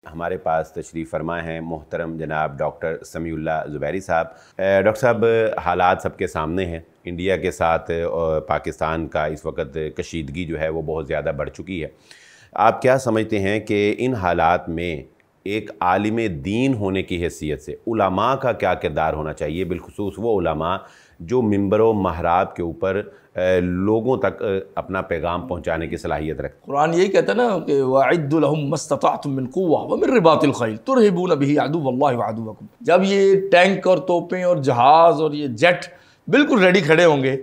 ہمارے پاس تشریف فرما ہیں محترم جناب ڈاکٹر سمیع اللہ زبیری صاحب۔ ڈاکٹر صاحب، حالات سب کے سامنے ہیں، انڈیا کے ساتھ پاکستان کا اس وقت کشیدگی جو ہے وہ بہت زیادہ بڑھ چکی ہے۔ آپ کیا سمجھتے ہیں کہ ان حالات میں ایک عالم دین ہونے کی حیثیت سے علماء کا کیا کردار ہونا چاہیے، بالخصوص وہ علماء جو ممبر و محراب کے اوپر لوگوں تک اپنا پیغام پہنچانے کی صلاحیت رکھتے ہیں؟ قرآن یہی کہتا ہے نا کہ وَأَعِدُّوا لَهُم مَّا اسْتَطَعْتُم مِّن قُوَّةٍ وَمِن رِّبَاطِ الْخَيْلِ تُرْهِبُونَ بِهِ عَدُوَّ اللَّهِ وَعَدُوَّكُمْ۔ جب یہ ٹینک اور توپیں اور جہاز اور یہ جیٹ بالکل ریڈی کھڑے ہوں گے،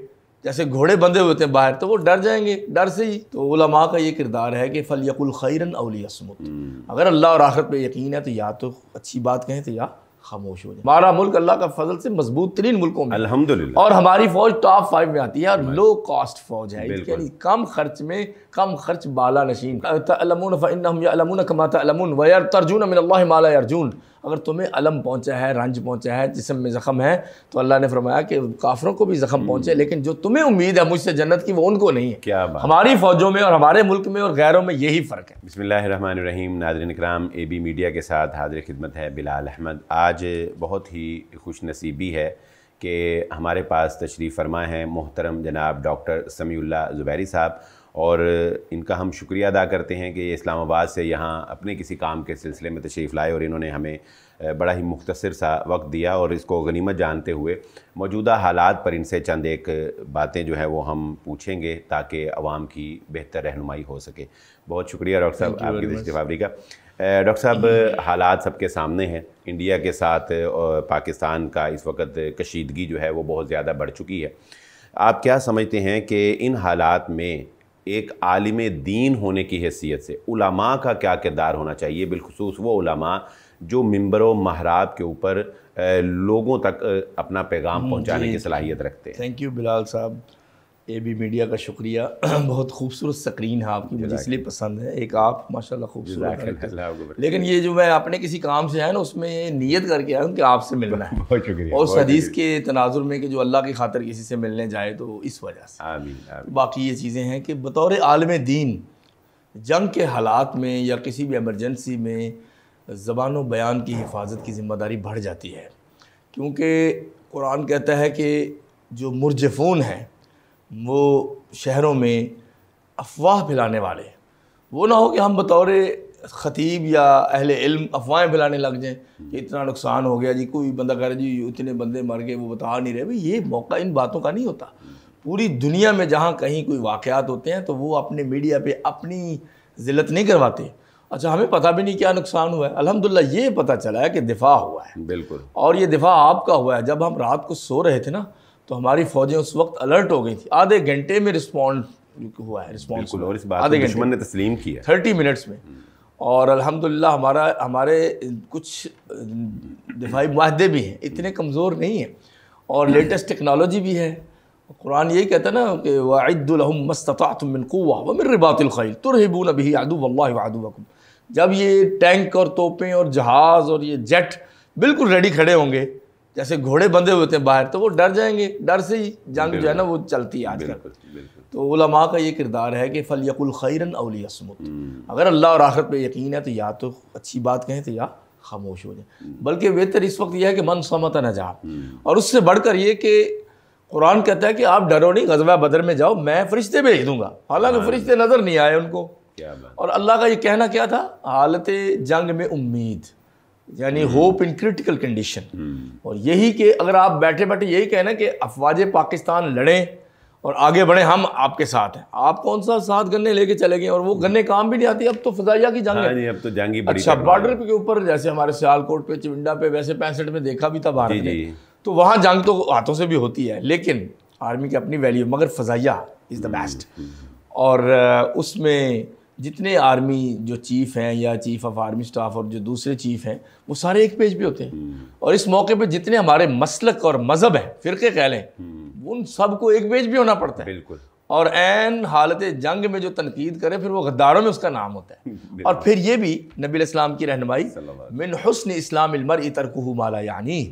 جیسے گھوڑے بندھے ہوتے ہیں باہر، تو وہ ڈر جائیں گے ڈر سے ہی۔ تو علماء کا یہ کردار ہے کہ فَلْيَقُلْ خَيْرًا أَوْ لِيَصْمُتْ، اگر اللہ اور آخرت پہ یقین ہے تو یا تو اچھی بات کہیں تو یا خاموش ہو جائے۔ ہمارا ملک اللہ کا فضل سے مضبوط ترین ملکوں میں الحمدللہ، اور ہماری فوج ٹاپ 5 میں آتی ہے، اور لو کاسٹ فوج ہے، یعنی کم خرچ میں کم خرچ بالا نشین۔ تعلمون فإنهم يعلمون كما تعلمون ويرجون من الله ما لا يرجون۔ اگر تمہیں علم پہنچا ہے، رنج پہنچا ہے، جسم میں زخم ہے، تو اللہ نے فرمایا کہ کافروں کو بھی زخم پہنچے، لیکن جو تمہیں امید ہے مجھ سے جنت کی وہ ان کو نہیں ہے۔ کیا بات! ہماری فوجوں میں اور ہمارے ملک میں اور غیروں میں یہی فرق ہے۔ بسم اللہ الرحمن الرحیم۔ ناظرین اکرام، اے بی میڈیا کے ساتھ حاضر خدمت ہے بلال احمد۔ آج بہت ہی خوش نصیبی ہے کہ ہمارے پاس تشریف فرما ہیں محترم جناب ڈاکٹر سمیع اللہ زبیری صاحب، اور ان کا ہم شکریہ ادا کرتے ہیں کہ یہ اسلام آباد سے یہاں اپنے کسی کام کے سلسلے میں تشریف لائے، اور انہوں نے ہمیں بڑا ہی مختصر سا وقت دیا، اور اس کو غنیمت جانتے ہوئے موجودہ حالات پر ان سے چند ایک باتیں جو ہے وہ ہم پوچھیں گے تاکہ عوام کی بہتر رہنمائی ہو سکے۔ بہت شکریہ ڈاکٹر صاحب آپ کی تشریف آوری کا۔ ڈاکٹر صاحب، حالات سب کے سامنے ہیں، انڈیا کے ساتھ پاکستان کا اس وقت کشیدگی جو ہے وہ بہت زیادہ بڑھ چکی ہے۔ آپ کیا سمجھتے ہیں کہ ان حالات میں ایک عالم دین ہونے کی حیثیت سے علماء کا کیا کردار ہونا چاہیے، بالخصوص وہ علماء جو ممبر و محراب کے اوپر لوگوں تک اپنا پیغام پہنچانے کی صلاحیت رکھتے ہیں؟ تھینک یو بلال صاحب، اے بی میڈیا کا شکریہ۔ بہت خوبصورت سکرین ہے آپ کی، مجھے اس لیے پسند ہے۔ ایک آپ ماشاءاللہ خوبصورت ہے، لیکن یہ جو میں اپنے کسی کام سے آیا نا، اس میں نیت کر کے آیا ہوں کہ آپ سے ملنا ہے۔ بہت شکریہ۔ اور اس حدیث کے تناظر میں کہ جو اللہ کی خاطر کسی سے ملنے جائے تو اس وجہ سے۔ آمین۔ باقی یہ چیزیں ہیں کہ بطور عالم دین جنگ کے حالات میں یا کسی بھی ایمرجنسی میں زبان و بیان کی حفاظت کی ذمہ داری بڑھ جاتی ہے، کیونکہ قرآن کہتا ہے کہ جو مرجفون ہیں وہ شہروں میں افواہ پھیلانے والے، وہ نہ ہو کہ ہم بطور خطیب یا اہل علم افواہیں پھیلانے لگ جائیں کہ اتنا نقصان ہو گیا جی، کوئی بندہ کہہ رہا جی اتنے بندے مر گئے، وہ بتا نہیں رہے۔ بھئی یہ موقع ان باتوں کا نہیں ہوتا۔ پوری دنیا میں جہاں کہیں کوئی واقعات ہوتے ہیں تو وہ اپنے میڈیا پہ اپنی ذلت نہیں کرواتے۔ اچھا، ہمیں پتہ بھی نہیں کیا نقصان ہوا ہے، الحمدللہ یہ پتہ چلا ہے کہ دفاع ہوا ہے۔ بالکل، اور یہ دفاع آپ کا ہوا ہے۔ جب ہم رات کو سو رہے تھے نا تو ہماری فوجیں اس وقت الرٹ ہو گئی تھی، آدھے گھنٹے میں رسپونڈ ہوا ہے، رسپانس، اور اس بات کو دشمن نے تسلیم کیا 30 منٹس میں۔ اور الحمدللہ ہمارے کچھ دفاعی معاہدے بھی ہیں، اتنے کمزور نہیں ہیں، اور لیٹسٹ ٹیکنالوجی بھی ہے۔ قرآن یہی کہتا ہے نا کہ وَأَعِدُّوا لَهُم مَّا اسْتَطَعْتُم مِّن قُوَّةٍ وَمِن رِّبَاطِ الْخَيْلِ تُرْهِبُونَ بِهِ عَدُوَّ اللَّهِ وَعَدُوَّكُمْ۔ جب یہ ٹینک اور توپیں اور جہاز اور یہ جیٹ بالکل ریڈی کھڑے ہوں گے، جیسے گھوڑے بندھے ہوتے ہیں باہر، تو وہ ڈر جائیں گے ڈر سے ہی۔ جنگ جو ہے نا وہ چلتی ہے آج کل۔ تو علماء کا یہ کردار ہے کہ فَلْيَقُلْ خَيْرًا أَوْ لِيَصْمُتْ، اگر اللہ اور آخرت پہ یقین ہے تو یا تو اچھی بات کہیں تو یا خاموش ہو جائیں۔ بلکہ بہتر اس وقت یہ ہے کہ من صمت نجا، اور اس سے بڑھ کر یہ کہ قرآن کہتا ہے کہ آپ ڈرو نہیں، غزوہ بدر میں جاؤ، میں فرشتے بھیج دوں گا، حالانکہ فرشتے نظر نہیں آئے ان کو۔ اور اللہ کا یہ کہنا کیا تھا؟ حالت جنگ میں امید، یعنی ہوپ ان کرٹیکل کنڈیشن۔ اور یہی کہ اگر آپ بیٹھے بیٹھے یہی کہنا کہ افواج پاکستان لڑیں اور آگے بڑھیں، ہم آپ کے ساتھ ہیں، آپ کون سا 7 گنے لے کے چلے گئے، اور وہ گنے کام بھی نہیں آتی۔ اب تو فضائیہ کی جنگ ہے، اب تو جنگ ہی بڑی۔ اچھا، بارڈر کے اوپر جیسے ہمارے سیالکوٹ پہ، چونڈا پہ، ویسے 65 میں دیکھا بھی تھا بھارت نے، تو وہاں جنگ تو ہاتھوں سے بھی ہوتی ہے، لیکن آرمی کی اپنی ویلیو، مگر فضائیہ از دا بیسٹ۔ اور اس میں جتنے آرمی جو چیف ہیں یا چیف آف آرمی سٹاف اور جو دوسرے چیف ہیں، وہ سارے ایک پیج پہ ہوتے ہیں، اور اس موقع پہ جتنے ہمارے مسلک اور مذہب ہیں، فرقے کہہ لیں، ان سب کو ایک پیج پہ ہونا پڑتا ہے۔ بالکل، اور عین حالت جنگ میں جو تنقید کرے پھر وہ غداروں میں اس کا نام ہوتا ہے۔ اور پھر یہ بھی نبی علیہ السلام کی رہنمائی، من حسن اسلام المرء ترکہ ما لا یعنی،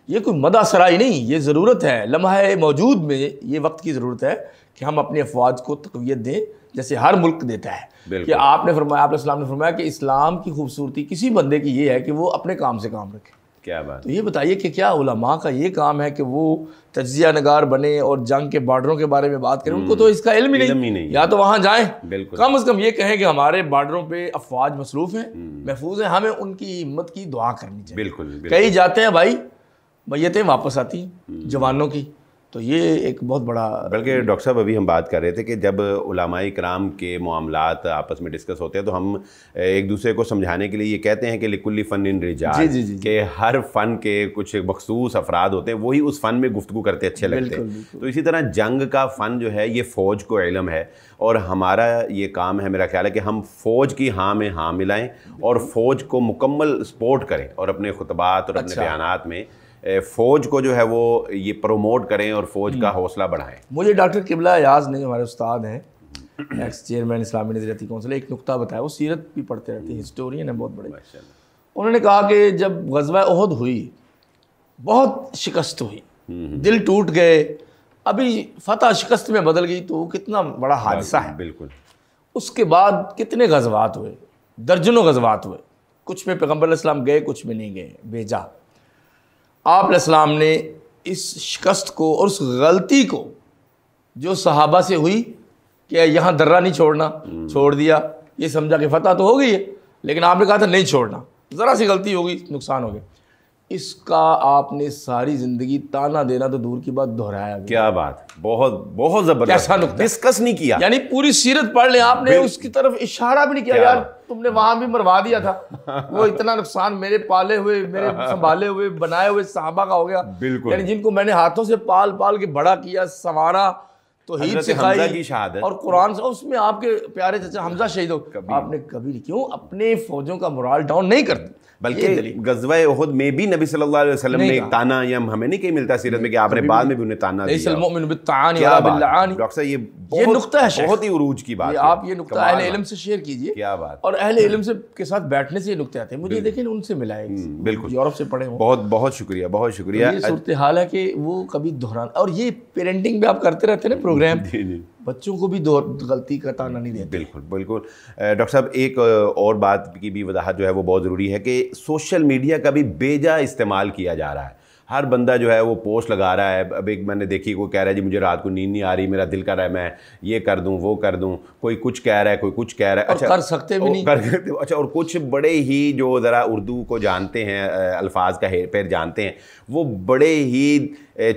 یہ کوئی مدح سرائی نہیں، یہ ضرورت ہے، لمحہ موجود میں یہ وقت کی ضرورت ہے کہ ہم اپنی افواج کو تقویت دیں جیسے ہر ملک دیتا ہے کہ آپ نے فرمایا، آپ علیہ السلام نے فرمایا کہ اسلام کی خوبصورتی کسی بندے کی یہ ہے کہ وہ اپنے کام سے کام رکھے. کیا بات. تو یہ بتائیے کہ کیا علماء کا یہ کام ہے کہ وہ تجزیہ نگار بنے اور جنگ کے بارڈروں کے بارے میں بات کریں؟ ان کو تو اس کا علم ہی نہیں. یا تو وہاں جائیں، کم از کم یہ کہیں کہ ہمارے بارڈروں پہ افواج مصروف ہیں، محفوظ ہیں، ہمیں ان کی ہمت کی دعا کرنی چاہیے. بالکل. کئی جاتے ہیں بھائی، میتیں واپس آتی ہیں جوانوں کی. تو یہ ایک بہت بڑا. بلکہ ڈاکٹر صاحب ابھی ہم بات کر رہے تھے کہ جب علماء کرام کے معاملات آپس میں ڈسکس ہوتے ہیں تو ہم ایک دوسرے کو سمجھانے کے لیے یہ کہتے ہیں کہ لکل فن رجال، کہ ہر فن کے کچھ مخصوص افراد ہوتے ہیں، وہی اس فن میں گفتگو کرتے اچھے لگتے ہیں. تو اسی طرح جنگ کا فن جو ہے یہ فوج کو علم ہے، اور ہمارا یہ کام ہے، میرا خیال ہے کہ ہم فوج کی ہاں میں ہاں ملائیں اور فوج کو مکمل سپورٹ کریں، اور اپنے خطبات اور اپنے بیانات میں فوج کو جو ہے وہ یہ پروموٹ کریں اور فوج کا حوصلہ بڑھائیں. مجھے ڈاکٹر قبلہ ایاز نے، ہمارے استاد ہیں، ایکس چیئرمین اسلامی نظریاتی کونسل، ایک نقطہ بتایا. وہ سیرت بھی پڑھتے رہتے ہیں، ہسٹورین ہیں بہت بڑے. انہوں نے کہا کہ جب غزوہ احد ہوئی بہت شکست ہوئی، دل ٹوٹ گئے، ابھی فتح شکست میں بدل گئی، تو کتنا بڑا حادثہ ہے. بالکل. اس کے بعد کتنے غزوات ہوئے، درجنوں غزوات ہوئے. کچھ میں پیغمبر علیہ السلام گئے، کچھ میں نہیں گئے، بھیجا. آپ علیہ السلام نے اس شکست کو اور اس غلطی کو جو صحابہ سے ہوئی کہ یہاں درہ نہیں چھوڑنا، چھوڑ دیا، یہ سمجھا کہ فتح تو ہو گئی ہے، لیکن آپ نے کہا تھا نہیں چھوڑنا، ذرا سی غلطی ہو گئی، نقصان ہو گیا. اس کا آپ نے ساری زندگی تانا دینا تو دور کی بات دہرایا. کیا بات، بہت بہت زبردست. کیسا نقطہ، ڈسکس نہیں کیا، یعنی پوری سیرت پڑھ لیں آپ نے، اس کی طرف اشارہ بھی نہیں کیا. یار تم نے وہاں بھی مروا دیا تھا، وہ اتنا نقصان میرے پالے ہوئے، میرے سنبھالے ہوئے، بنائے ہوئے صحابہ کا ہو گیا. بالکل. یعنی جن کو میں نے ہاتھوں سے پال پال کے بڑا کیا، سنوارا، توحید سکھائی، اور قرآن سے، اس میں آپ کے پیارے چچا حمزہ شہید ہو. آپ نے کبھی نہیں، کیوں اپنے فوجوں کا مورال ڈاؤن نہیں کرتے. بلکہ غزوہ احد میں بھی نبی صلی اللہ علیہ وسلم نے ایک تانا، یا ہمیں نہیں کہیں ملتا سیرت میں کہ آپ نے بعد میں بھی انہیں تانا دیا. ڈاکٹر صاحب یہ نقطہ ہے، بہت ہی عروج کی بات ہے. آپ یہ نقطہ اہل علم سے شیئر کیجئے. کیا بات. اور اہل علم سے کے ساتھ بیٹھنے سے یہ نقطے آتے ہیں. مجھے دیکھیں ان سے ملا ہے، بالکل، یورپ سے پڑھے ہوں. بہت بہت شکریہ، بہت شکریہ. یہ صورتحال ہے کہ وہ کبھی دہران، اور یہ پیرنٹنگ بھی آپ کرتے رہتے ہیں نا پروگرام، بچوں کو بھی غلطی کا تانا نہیں دیتے. بالکل بالکل. ڈاکٹر صاحب ایک اور بات کی بھی وضاحت جو ہے وہ بہت ضروری ہے کہ سوشل میڈیا کا بھی بیجا استعمال کیا جا رہا ہے. ہر بندہ جو ہے وہ پوسٹ لگا رہا ہے. اب ایک میں نے دیکھی، کوئی کہہ رہا ہے جی مجھے رات کو نیند نہیں آ رہی، میرا دل کر رہا ہے میں یہ کر دوں وہ کر دوں، کوئی کچھ کہہ رہا ہے، کوئی کچھ کہہ رہا ہے. اچھا، کر سکتے بھی نہیں. اچھا، اور کچھ بڑے ہی جو ذرا اردو کو جانتے ہیں، الفاظ کا ہیر پیر جانتے ہیں، وہ بڑے ہی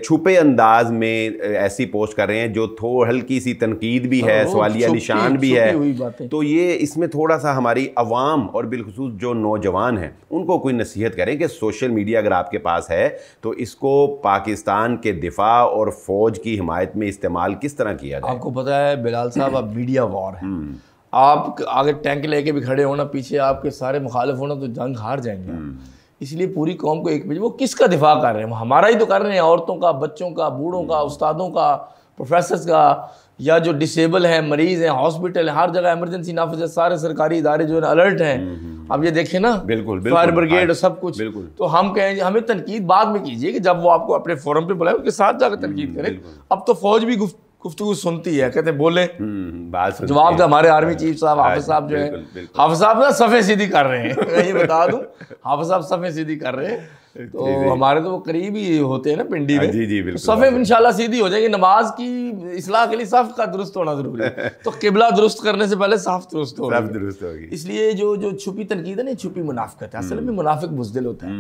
چھپے انداز میں ایسی پوسٹ کر رہے ہیں جو ہلکی سی تنقید بھی ہے، سوالیہ نشان بھی ہے. تو یہ اس میں تھوڑا سا ہماری عوام اور بالخصوص جو نوجوان ہیں ان کو کوئی نصیحت کریں کہ سوشل میڈیا اگر آپ کے پاس ہے تو اس کو پاکستان کے دفاع اور فوج کی حمایت میں استعمال کس طرح کیا جائے. آپ کو پتہ ہے بلال صاحب، اب میڈیا وار ہے. آپ آگے ٹینک لے کے بھی کھڑے ہونا، پیچھے آپ کے سارے مخالف ہونا، تو جنگ ہار جائیں گے. اس لیے پوری قوم کو ایک بجے وہ کس کا دفاع کر رہے ہیں؟ وہ ہمارا ہی تو کر رہے ہیں، عورتوں کا، بچوں کا، بوڑھوں کا، استادوں کا، پروفیسرز کا، یا جو ڈسیبل ہیں، مریض ہیں، ہاسپٹل ہیں، ہر جگہ ایمرجنسی نافذ ہے، سارے سرکاری ادارے جو ہے الرٹ ہیں. اب یہ دیکھیں نا، فائر بریگیڈ اور سب کچھ. تو ہم کہیں ہمیں تنقید بعد میں کیجیے کہ جب وہ آپ کو اپنے فورم پہ بلائے ان کے ساتھ جا کر تنقید کریں. اب تو فوج بھی گفتگو سنتی ہے، کہتے ہیں بولیں، جواب دے. ہمارے آرمی چیف صاحب حافظ صاحب جو ہیں، حافظ صاحب نا صفحے سیدھی کر رہے ہیں، میں یہ بتا دوں، حافظ صاحب صفحے سیدھی کر رہے ہیں. تو ہمارے تو وہ قریب ہی ہوتے ہیں نا پنڈی میں، صفحے انشاءاللہ سیدھی ہو جائیں گے. نماز کی اصلاح کے لیے صف کا درست ہونا ضروری ہے، تو قبلہ درست کرنے سے پہلے صف درست ہوگی. اس لیے جو چھپی تنقید ہے نا، چھپی منافقت ہے. اصل میں منافق بزدل ہوتا ہے.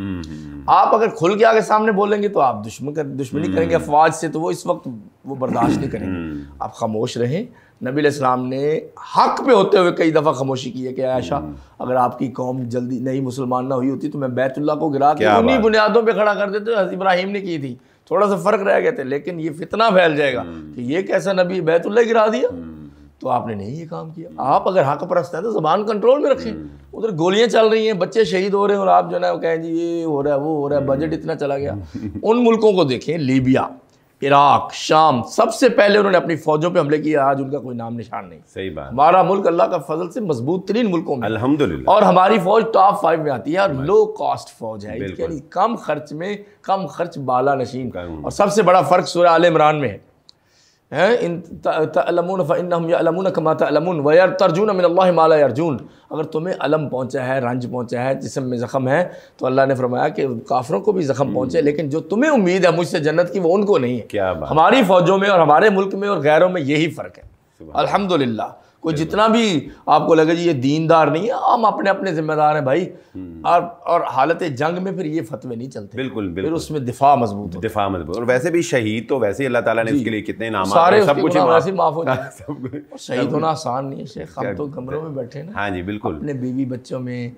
آپ اگر کھل کے آگے سامنے بولیں گے تو آپ دشمنی کریں گے افواج سے، تو وہ اس وقت وہ برداشت نہیں کریں گے. آپ خاموش رہیں. نبی علیہ السلام نے حق پہ ہوتے ہوئے کئی دفعہ خاموشی کی ہے کہ عائشہ اگر آپ کی قوم جلدی نہیں مسلمان نہ ہوئی ہوتی تو میں بیت اللہ کو گرا کے انہی بنیادوں پہ کھڑا کر دیتے. حضرت ابراہیم نے کی تھی، تھوڑا سا فرق رہ گئے تھے، لیکن یہ فتنہ پھیل جائے گا کہ یہ کیسا نبی بیت اللہ گرا دیا، تو آپ نے نہیں یہ کام کیا. آپ اگر حق پرست ہیں تو زبان کنٹرول میں رکھیں. ادھر گولیاں چل رہی ہیں، بچے شہید ہو رہے ہیں، اور آپ جو ہے وہ کہیں جی یہ ہو رہا ہے وہ ہو رہا ہے، بجٹ اتنا چلا گیا. ان ملکوں کو دیکھیں، لیبیا، عراق، شام، سب سے پہلے انہوں نے اپنی فوجوں پہ حملے کیا. آج ان کا کوئی نام نشان نہیں. صحیح بات. ہمارا ملک اللہ کا فضل سے مضبوط ترین ملکوں میں الحمدللہ، اور ہماری فوج ٹاپ 5 میں آتی ہے، اور لو کاسٹ فوج ہے، یعنی کم خرچ میں کم خرچ بالا نشین. اور سب سے بڑا فرق سورہ آل عمران میں ہے. ان تعلمون فانہم یعلمون کما تعلمون ویرترجون من اللہ ما لا یرجون. اگر تمہیں علم پہنچا ہے، رنج پہنچا ہے، جسم میں زخم ہے، تو اللہ نے فرمایا کہ کافروں کو بھی زخم پہنچے، لیکن جو تمہیں امید ہے مجھ سے جنت کی وہ ان کو نہیں ہے. کیا بات. ہماری فوجوں میں اور ہمارے ملک میں اور غیروں میں یہی فرق ہے الحمدللہ. کوئی جتنا بھی آپ کو لگے جی یہ دیندار نہیں ہے، ہم اپنے اپنے ذمہ دار ہیں بھائی. اور حالت جنگ میں پھر یہ فتوے نہیں چلتے. بالکل پھر اس میں دفاع مضبوط ہوتا ہے. دفاع مضبوط. اور ویسے بھی شہید تو ویسے ہی اللہ تعالیٰ نے اس کے لیے کتنے انعامات سارے سب کچھ ویسے معاف ہو جائے. شہید ہونا آسان نہیں ہے شیخ، ہم تو کمروں میں بیٹھے نا. ہاں جی بالکل. اپنے بیوی بچوں میں.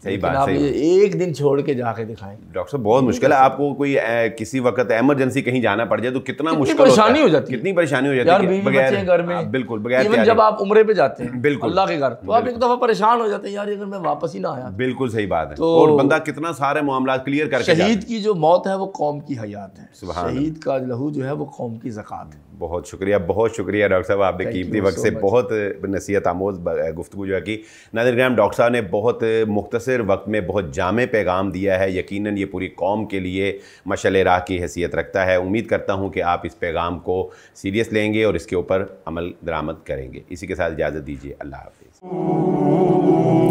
صحیح بات. آپ یہ ایک دن چھوڑ کے جا کے دکھائیں. ڈاکٹر صاحب بہت مشکل ہے. آپ کو کوئی کسی وقت ایمرجنسی کہیں جانا پڑ جائے تو کتنا مشکل پریشانی ہو جاتی ہے. کتنی پریشانی ہو یار جاتی ہے بیوی بچے ہیں گھر میں. بالکل بغیر ایون جب آپ عمرے پہ جاتے ہیں بالکل اللہ کے گھر، تو آپ ایک دفعہ پریشان ہو جاتے ہیں یار اگر میں واپس ہی نہ آیا. بالکل صحیح بات ہے. اور بندہ کتنا سارے معاملات کلیئر کر کے. شہید کی جو موت ہے وہ قوم کی حیات ہے. سبحان. شہید کا لہو جو ہے وہ قوم کی زکوٰۃ ہے. بہت شکریہ، بہت شکریہ ڈاکٹر صاحب. آپ نے قیمتی وقت سے بہت نصیحت آموز گفتگو جو ہے کی. ناظرین کرام، ڈاکٹر صاحب نے بہت مختصر وقت میں بہت جامع پیغام دیا ہے. یقیناً یہ پوری قوم کے لیے مشعل راہ کی حیثیت رکھتا ہے. امید کرتا ہوں کہ آپ اس پیغام کو سیریس لیں گے اور اس کے اوپر عمل درآمد کریں گے. اسی کے ساتھ اجازت دیجیے. اللہ حافظ.